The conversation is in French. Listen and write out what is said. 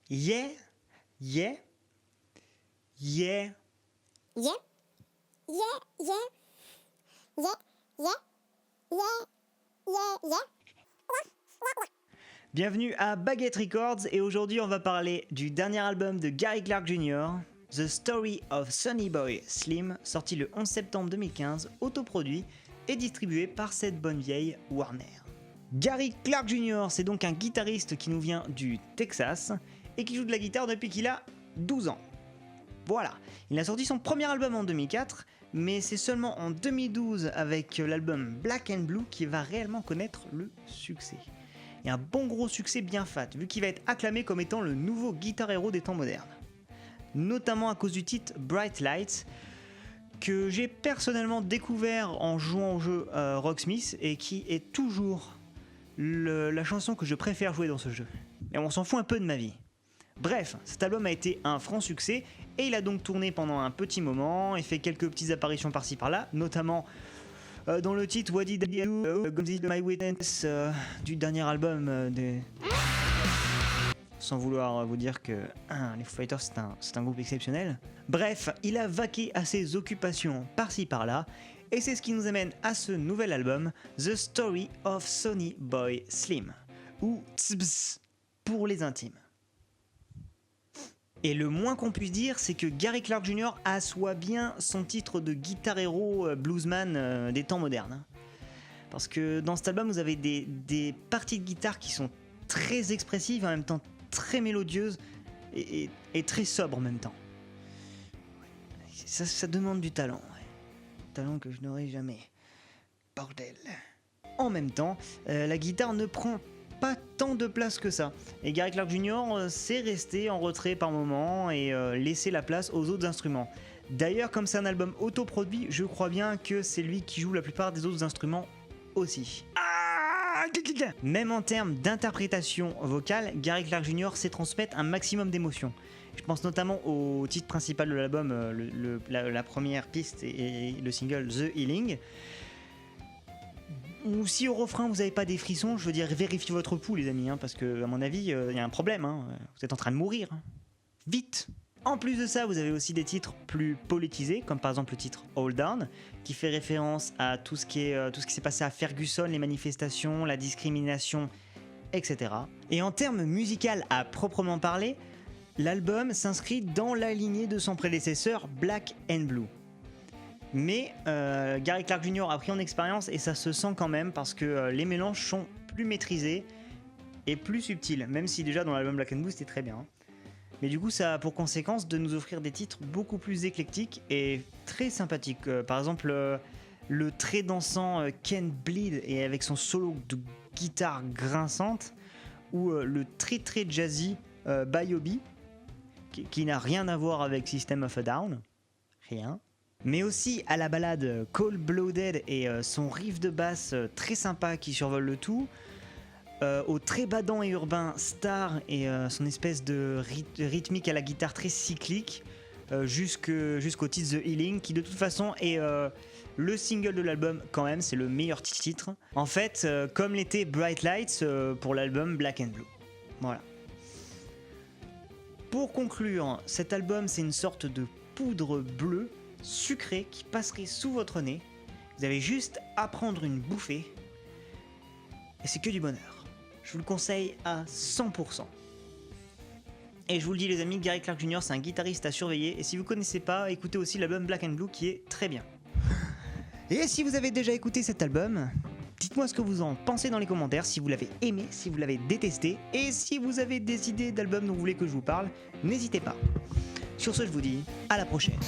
Yeah, yeah, yeah. Yeah, yeah, yeah, yeah, yeah, yeah, yeah, yeah. Bienvenue à Baguette Records et aujourd'hui on va parler du dernier album de Gary Clark Jr., The Story of Sonny Boy Slim, sorti le 11 septembre 2015, autoproduit et distribué par cette bonne vieille Warner. Gary Clark Jr., c'est donc un guitariste qui nous vient du Texas et qui joue de la guitare depuis qu'il a 12 ans. Voilà, il a sorti son premier album en 2004, mais c'est seulement en 2012 avec l'album Black and Blue qu'il va réellement connaître le succès. Et un bon gros succès bien fat, vu qu'il va être acclamé comme étant le nouveau guitar héros des temps modernes. Notamment à cause du titre Bright Lights, que j'ai personnellement découvert en jouant au jeu Rocksmith et qui est toujours la chanson que je préfère jouer dans ce jeu. Et on s'en fout un peu de ma vie. Bref, cet album a été un franc succès et il a donc tourné pendant un petit moment et fait quelques petites apparitions par-ci par-là, notamment dans le titre What Did I Do, My Witness du dernier album des... Sans vouloir vous dire que les Foo Fighters c'est un groupe exceptionnel. Bref, il a vaqué à ses occupations par-ci par-là et c'est ce qui nous amène à ce nouvel album, The Story of Sonny Boy Slim, ou TSBS pour les intimes. Et le moins qu'on puisse dire, c'est que Gary Clark Jr. assoit bien son titre de guitar héros bluesman des temps modernes. Parce que dans cet album, vous avez des parties de guitare qui sont très expressives, en même temps très mélodieuses et très sobres en même temps. Ça demande du talent. Ouais. Talent que je n'aurai jamais. Bordel. En même temps, la guitare ne prend pas tant de place que ça. Et Gary Clark Jr. s'est resté en retrait par moment et laissé la place aux autres instruments. D'ailleurs, comme c'est un album autoproduit, je crois bien que c'est lui qui joue la plupart des autres instruments aussi. Même en termes d'interprétation vocale, Gary Clark Jr. sait transmettre un maximum d'émotions. Je pense notamment au titre principal de l'album, la première piste et le single The Healing. Ou si au refrain vous n'avez pas des frissons, je veux dire vérifiez votre pouls les amis, parce que à mon avis il y a un problème, vous êtes en train de mourir. Vite. En plus de ça, vous avez aussi des titres plus politisés, comme par exemple le titre Hold Down, qui fait référence à tout ce qui s'est passé à Ferguson, les manifestations, la discrimination, etc. Et en termes musical à proprement parler, l'album s'inscrit dans la lignée de son prédécesseur Black and Blue. Mais Gary Clark Jr. a pris en expérience et ça se sent quand même parce que les mélanges sont plus maîtrisés et plus subtils, même si déjà dans l'album Black and Blue c'était très bien. Mais du coup ça a pour conséquence de nous offrir des titres beaucoup plus éclectiques et très sympathiques. Par exemple le très dansant Can't Bleed et avec son solo de guitare grinçante, ou le très très jazzy Biobi qui n'a rien à voir avec System of a Down, rien. Mais aussi à la balade Cold Blooded et son riff de basse très sympa qui survole le tout, au très badant et urbain Star et son espèce de rythmique à la guitare très cyclique, jusqu'au titre The Healing qui de toute façon est le single de l'album quand même, c'est le meilleur titre. En fait, comme l'était Bright Lights pour l'album Black and Blue. Voilà. Pour conclure, cet album c'est une sorte de poudre bleue sucré qui passerait sous votre nez. Vous avez juste à prendre une bouffée et c'est que du bonheur. Je vous le conseille à 100%. Et je vous le dis les amis, Gary Clark Jr. c'est un guitariste à surveiller et si vous connaissez pas, écoutez aussi l'album Black and Blue qui est très bien. Et si vous avez déjà écouté cet album, dites-moi ce que vous en pensez dans les commentaires, si vous l'avez aimé, si vous l'avez détesté et si vous avez des idées d'albums dont vous voulez que je vous parle, n'hésitez pas. Sur ce, je vous dis à la prochaine.